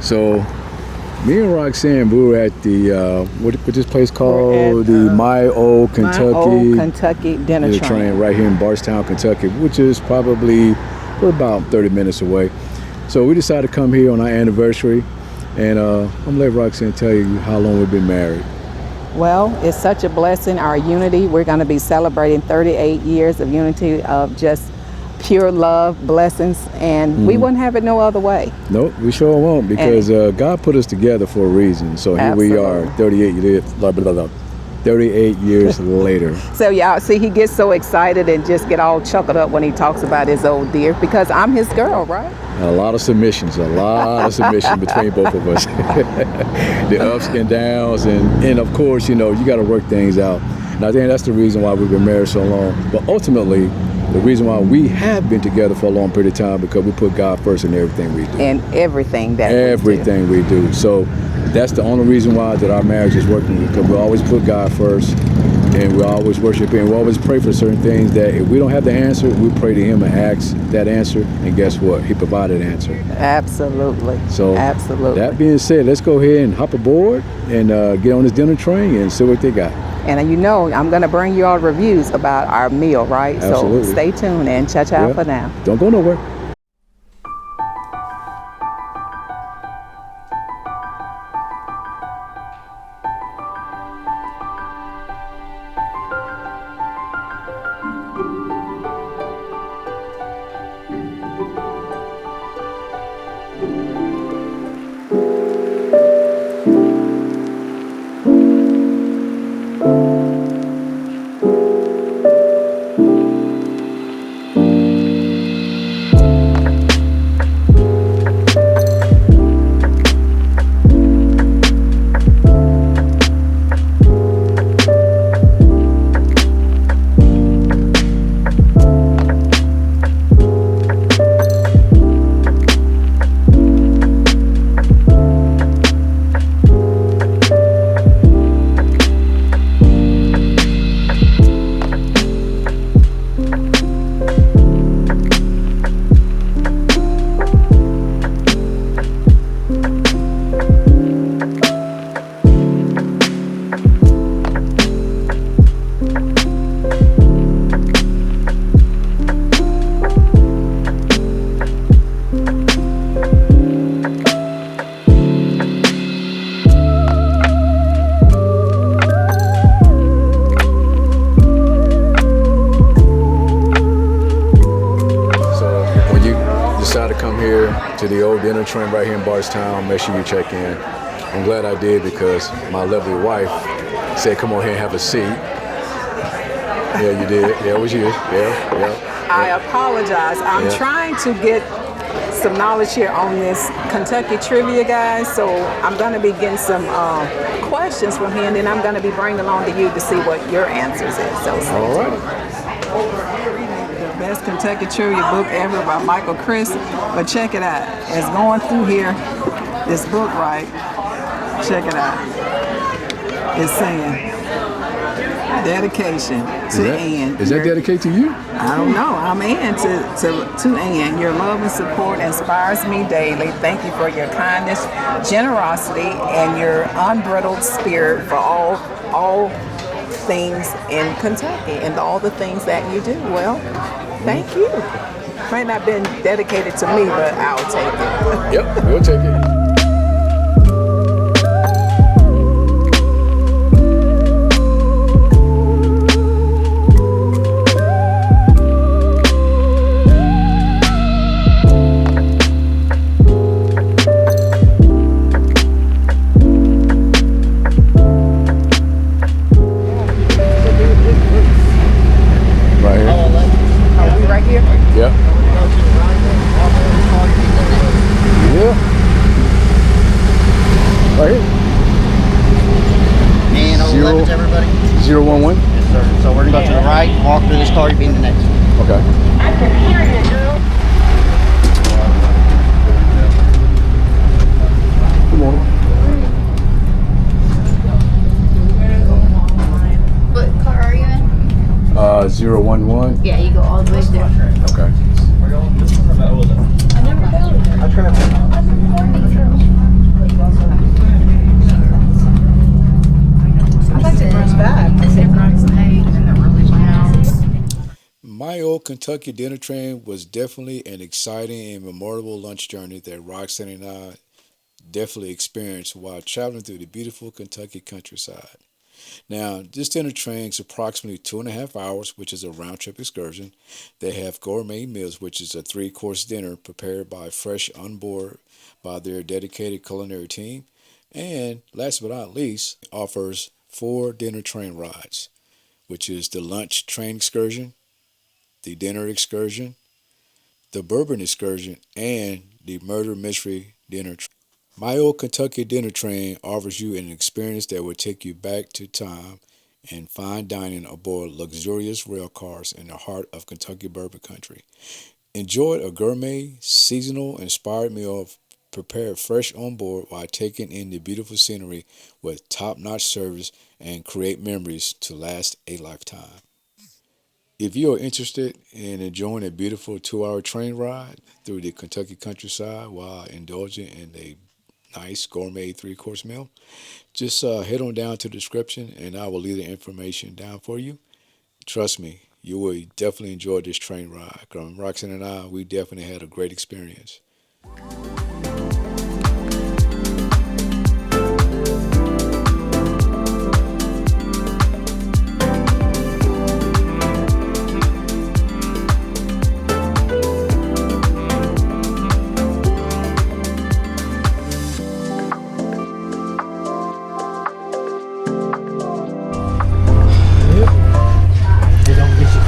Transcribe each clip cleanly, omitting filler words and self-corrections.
So, me and Roxanne, we were at the what this place called? My Old Kentucky Dinner Train right here in Bardstown, Kentucky, which is probably we're about 30 minutes away. So we decided to come here on our anniversary, and I'm gonna let Roxanne tell you how long we've been married. Well, it's such a blessing, our unity. We're going to be celebrating 38 years of unity, of just pure love, blessings, and we wouldn't have it no other way. Nope, we sure won't, because God put us together for a reason. So here we are, 38 years later. So y'all see, he gets so excited and just get all chuckled up when he talks about his old dear, because I'm his girl, right? A lot of submissions between both of us. The ups and downs, and of course, you know, you got to work things out. And I think that's the reason why we've been married so long. But ultimately, the reason why we have been together for a long period of time, because we put God first in everything we do. And everything we do. So that's the only reason why that our marriage is working, because we always put God first, and we always worship Him. We always pray for certain things that if we don't have the answer, we pray to Him and ask that answer, and guess what? He provided an answer. Absolutely. So absolutely. That being said, let's go ahead and hop aboard and get on this dinner train and see what they got. And you know, I'm going to bring you all reviews about our meal, right? Absolutely. So stay tuned and cha-cha for now. Don't go nowhere. To the old dinner train right here in Bardstown, make sure you check in. I'm glad I did, because my lovely wife said, come on here and have a seat. Yeah, you did. Yeah, it was you. Yeah. I apologize. I'm trying to get some knowledge here on this Kentucky trivia, guys. So I'm going to be getting some questions from him, and then I'm going to be bringing along to you to see what your answers is. So all right. Best Kentucky trivia book ever by Michael Chris, but check it out. It's going through here, this book, right? Check it out. It's saying dedication to Ann. Is that dedicated to you? I don't know. I'm Ann to Ann. Your love and support inspires me daily. Thank you for your kindness, generosity, and your unbridled spirit for all things in Kentucky and all the things that you do. Well, thank you. Might not have been dedicated to me, but I'll take it. Yep, we'll take it. Right here. And 11 everybody? 011? Yes, sir. So we're going to go to the right, walk through this car, you'll be in the next one. Okay. I can hear you, girl. Good morning. What car are you in? 011? Yeah, you go all the way there. Okay. I never go. Kentucky dinner train was definitely an exciting and memorable lunch journey that Roxanne and I definitely experienced while traveling through the beautiful Kentucky countryside. Now, this dinner train is approximately 2.5 hours, which is a round trip excursion. They have gourmet meals, which is a three-course dinner prepared by fresh on board by their dedicated culinary team. And last but not least, offers 4 dinner train rides, which is the lunch train excursion, the dinner excursion, the bourbon excursion, and the murder mystery dinner train. My Old Kentucky Dinner Train offers you an experience that will take you back to time and fine dining aboard luxurious rail cars in the heart of Kentucky bourbon country. Enjoy a gourmet, seasonal inspired meal prepared fresh on board while taking in the beautiful scenery with top-notch service and create memories to last a lifetime. If you are interested in enjoying a beautiful 2-hour train ride through the Kentucky countryside while indulging in a nice gourmet 3-course meal, just head on down to the description and I will leave the information down for you. Trust me, you will definitely enjoy this train ride. Roxanne and I, we definitely had a great experience.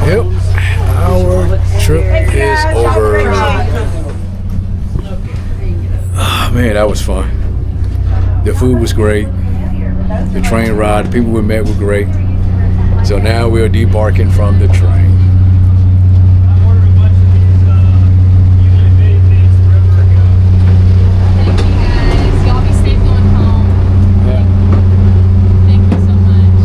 Yep, our trip is over. Oh, man, that was fun. The food was great. The train ride, the people we met were great. So now we're debarking from the train. Y'all be safe going home. Thank you so much.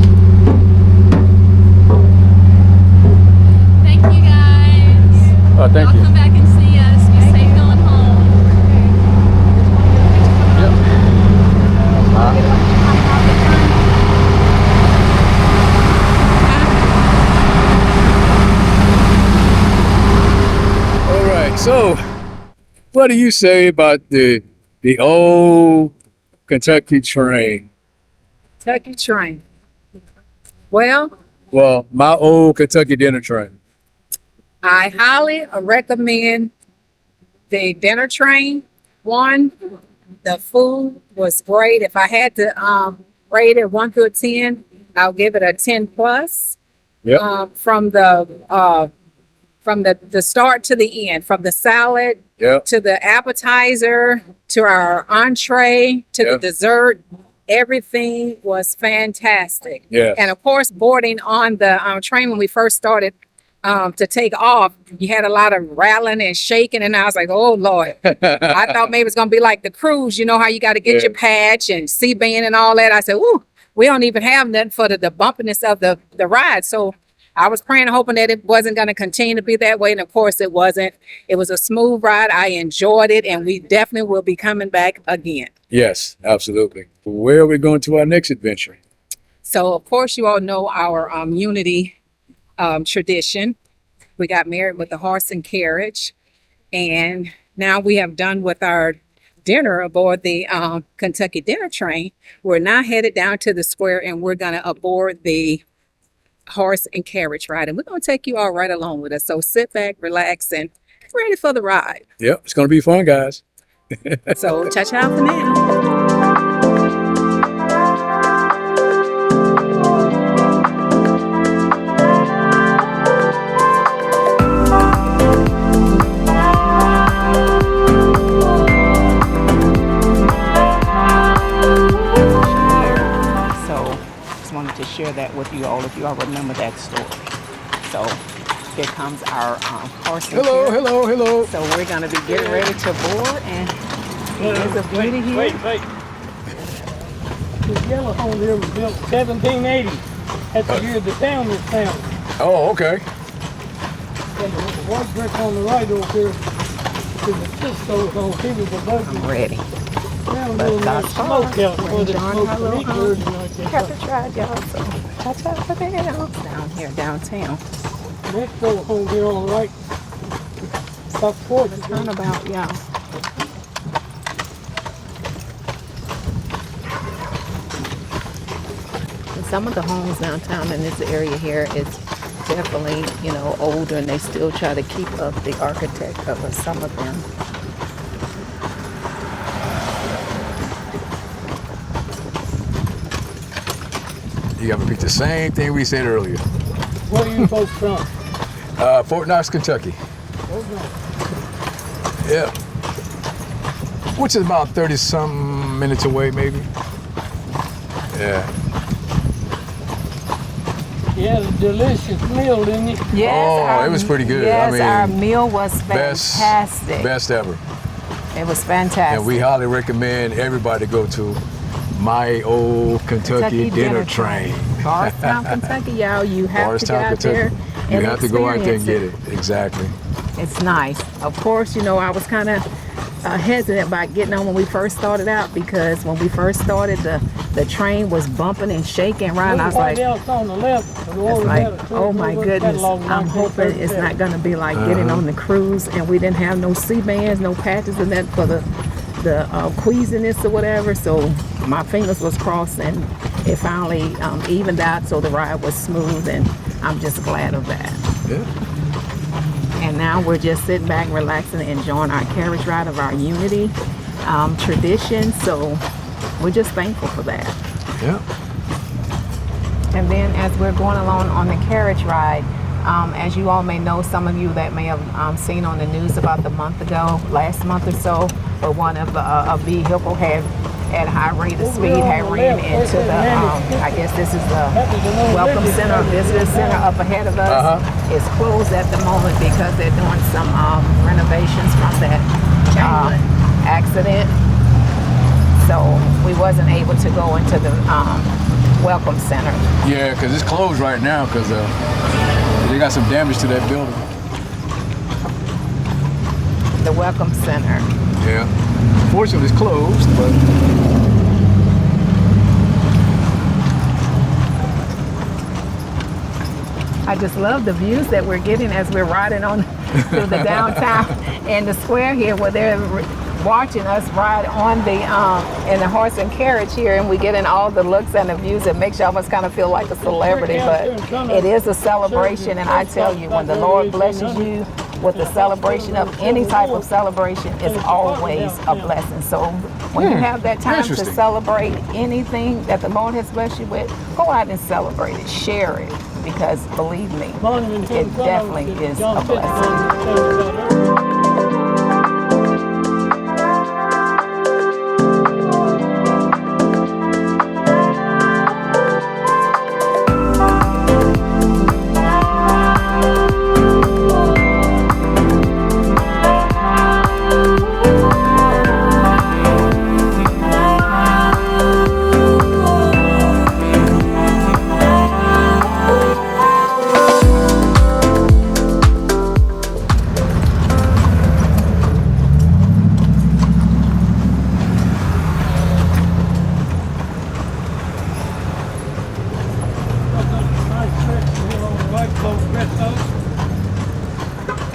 Thank you guys. Oh, thank Y'all you. come back and see us. Be safe going home. All right, so what do you say about the old Kentucky train? Kentucky train. Well, Well, my old Kentucky dinner train. I highly recommend the dinner train. One, the food was great. If I had to rate it 1 through 10, I'll give it a 10 plus. Yep. From the start to the end, from the salad Yep. to the appetizer to our entree to the Yep. dessert, everything was fantastic. Yes. And of course, boarding on the train when we first started to take off, you had a lot of rattling and shaking, and I was like, "Oh Lord!" I thought maybe it's gonna be like the cruise. You know how you got to get Yeah. your patch and C-band and all that. I said, "Ooh, we don't even have nothing for the bumpiness of the ride." So I was praying and hoping that it wasn't going to continue to be that way. And of course it wasn't. It was a smooth ride. I enjoyed it. And we definitely will be coming back again. Yes, absolutely. Where are we going to our next adventure? So of course you all know our Unity tradition. We got married with the horse and carriage. And now we have done with our dinner aboard the Kentucky dinner train. We're now headed down to the square and we're going to aboard the horse and carriage ride, and we're going to take you all right along with us. So sit back, relax, and ready for the ride. Yep, it's going to be fun, guys. So cha-cha for now. So just wanted to share that with you all if you all remember that story. So here comes our horse and Hello, carriage. hello, hello. So we're going to be getting ready to board, and there's a beauty here. Wait. This yellow home here was built 1780. That's the year the town was founded. Oh, okay. And the white brick on the right over here is the Cisco's on here with I'm ready. down there like smokehouse where they enjoying smoke our the little meat birds and like that. Have to try, y'all. So cha-cha for now. Down here downtown. Next door home here on the right. About 40. Turnabout, yeah. And some of the homes downtown in this area here is definitely, you know, older, and they still try to keep up the architect of some of them. You got to repeat the same thing we said earlier. Where are you folks from? Fort Knox, Kentucky. Yeah. Which is about 30-some minutes away, maybe. Yeah. Yeah, a delicious meal, didn't it? Yes, it was pretty good. Yes, I mean, our meal was fantastic. Best ever. It was fantastic. And we highly recommend everybody go to My Old Kentucky Dinner Train. Bardstown, Kentucky, y'all. You have to get Bardstown, out there Kentucky. You and have to go out there and experience get it. Exactly. It's nice. Of course, you know, I was kind of hesitant about getting on when we first started out, because when we first started, the train was bumping and shaking around. I was like, else on the left, oh my goodness, I'm hoping it's not going to be like getting on the cruise, and we didn't have no C-bands, no patches and that for the queasiness or whatever. So my fingers was crossed, and it finally evened out, so the ride was smooth, and I'm just glad of that. Yeah. And now we're just sitting back, relaxing, and enjoying our carriage ride of our Unity tradition. So we're just thankful for that. Yeah. And then as we're going along on the carriage ride, as you all may know, some of you that may have seen on the news about last month or so, where one of a vehicle had at a high rate of speed had ran into the, I guess this is the Welcome Center, Visitor Center up ahead of us. It's closed at the moment because they're doing some renovations from that accident. So we wasn't able to go into the Welcome Center. Yeah, because it's closed right now because they got some damage to that building. The Welcome Center. Yeah. Fortunately, it's closed, but I just love the views that we're getting as we're riding on through the downtown and the square here, where they're watching us ride on in the horse and carriage here, and we getting all the looks and the views. It makes you almost kind of feel like a celebrity, but it is a celebration. And I tell you, when the Lord blesses you with the celebration of any type of celebration, is always a blessing. So when you have that time to celebrate anything that the Lord has blessed you with, go out and celebrate it, share it, because believe me, it definitely is a blessing.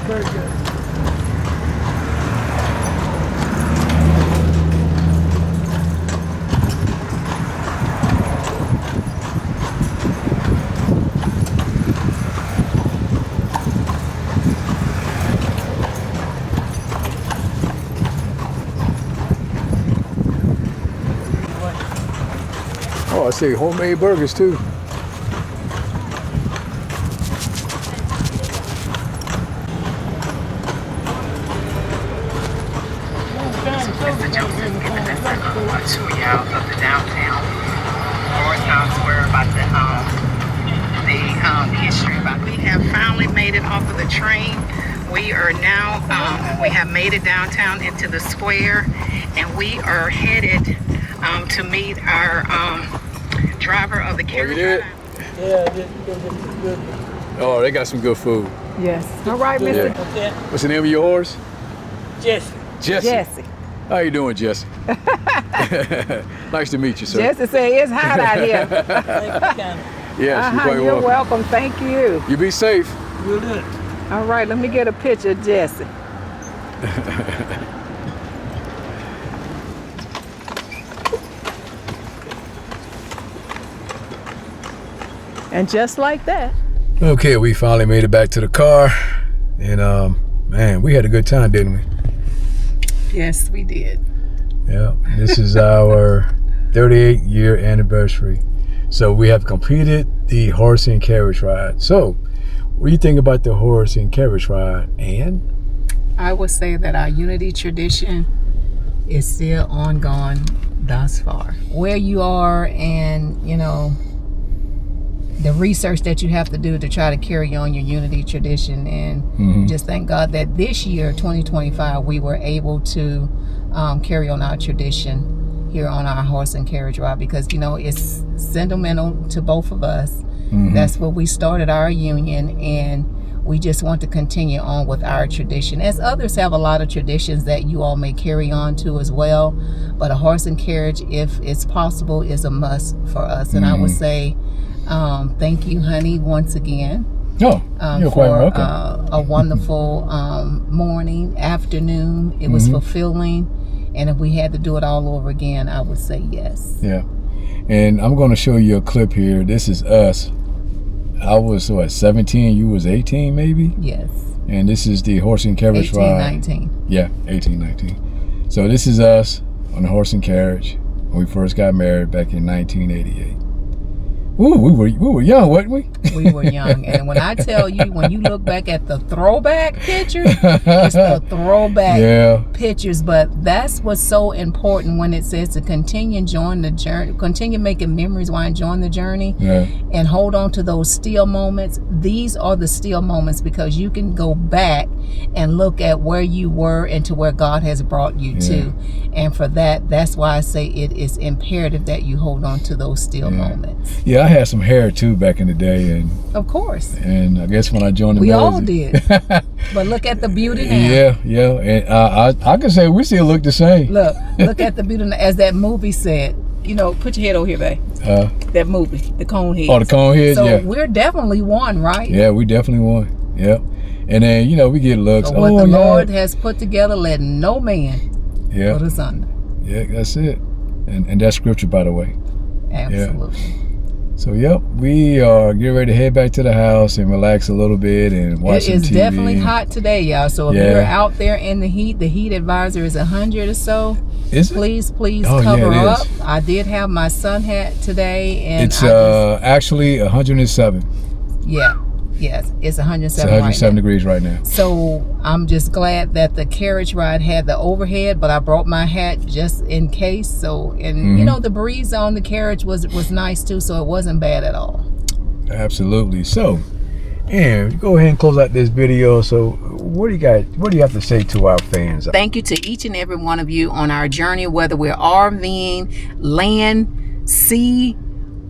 Very good. oh, I see homemade burgers too. Tour y'all of the downtown Bardstown Square, about the history about. We have finally made it off of the train. We are now we have made it downtown into the square, and we are headed to meet our driver of the carriage. You did? Yeah, good. Oh, they got some good food. Yes. All right, Mr. Yeah. What's the name of your horse? Jesse. Jesse. Jesse. How you doing, Jesse? Nice to meet you, sir. Jesse said it's hot out here. Yes, you're quite You're welcome. welcome. Thank you. You be safe. We'll do it. All right, let me get a picture of Jesse. And just like that. Okay, we finally made it back to the car. And man, we had a good time, didn't we? Yes, we did. Yeah, this is our 38-year anniversary. So we have completed the horse and carriage ride. So what do you think about the horse and carriage ride, Ann? I would say that our unity tradition is still ongoing thus far. Where you are and, you know, the research that you have to do to try to carry on your unity tradition. And just thank God that this year, 2025, we were able to carry on our tradition here on our horse and carriage ride, because, you know, it's sentimental to both of us. That's where we started our union, and we just want to continue on with our tradition, as others have a lot of traditions that you all may carry on to as well. But a horse and carriage, if it's possible, is a must for us. And I would say thank you, honey, once again. Oh, you're quite welcome. A wonderful morning, afternoon. It was fulfilling. And if we had to do it all over again, I would say yes. Yeah. And I'm going to show you a clip here. This is us. I was, what, 17? You was 18, maybe? Yes. And this is the horse and carriage 18, ride. 19. Yeah, 18, 19. So this is us on the horse and carriage when we first got married back in 1988. Ooh, we were young, weren't we? We were young. And when I tell you, when you look back at the throwback pictures, it's the throwback pictures. But that's what's so important when it says to continue enjoying the journey, continue making memories while enjoying the journey, and hold on to those still moments. These are the still moments, because you can go back and look at where you were and to where God has brought you to. And for that, that's why I say it is imperative that you hold on to those still moments. Yeah, I had some hair too back in the day, and of course. And I guess when I joined the we music, all did. But look at the beauty now. Yeah. And I can say we still look the same. Look at the beauty now. As that movie said, you know, put your head over here, babe. That movie, the cone head. Oh, the cone head. So we're definitely one, right? Yeah, we definitely won. Yep. And then, you know, we get looks. So what the Lord has put together, let no man put us under. Yeah, that's it. And that's scripture, by the way. Absolutely. Yeah. So, yep, we are getting ready to head back to the house and relax a little bit and watch some TV. It is definitely hot today, y'all. So if you're out there in the heat advisor is 100 or so. Is it? Please cover up. I did have my sun hat today, and it's actually 107. Yes, it's 107. It's 107 degrees right now. So I'm just glad that the carriage ride had the overhead, but I brought my hat just in case. So, and you know, the breeze on the carriage was nice too, so it wasn't bad at all. Absolutely. So, and go ahead and close out this video. So what do you have to say to our fans? Thank you to each and every one of you on our journey, whether we're RVing, land, sea,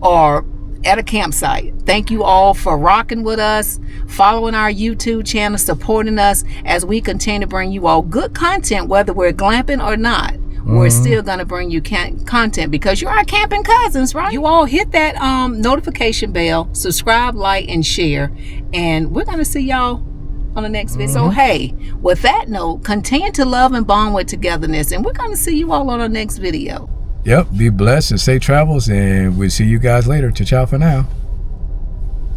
or at a campsite. Thank you all for rocking with us, following our YouTube channel, supporting us as we continue to bring you all good content, whether we're glamping or not. We're still going to bring you content because you're our camping cousins, right? You all hit that notification bell, subscribe, like, and share, and we're going to see y'all on the next video. So hey, with that note, continue to love and bond with togetherness, and we're going to see you all on our next video. Yep, be blessed and safe travels, and we'll see you guys later. Ciao for now.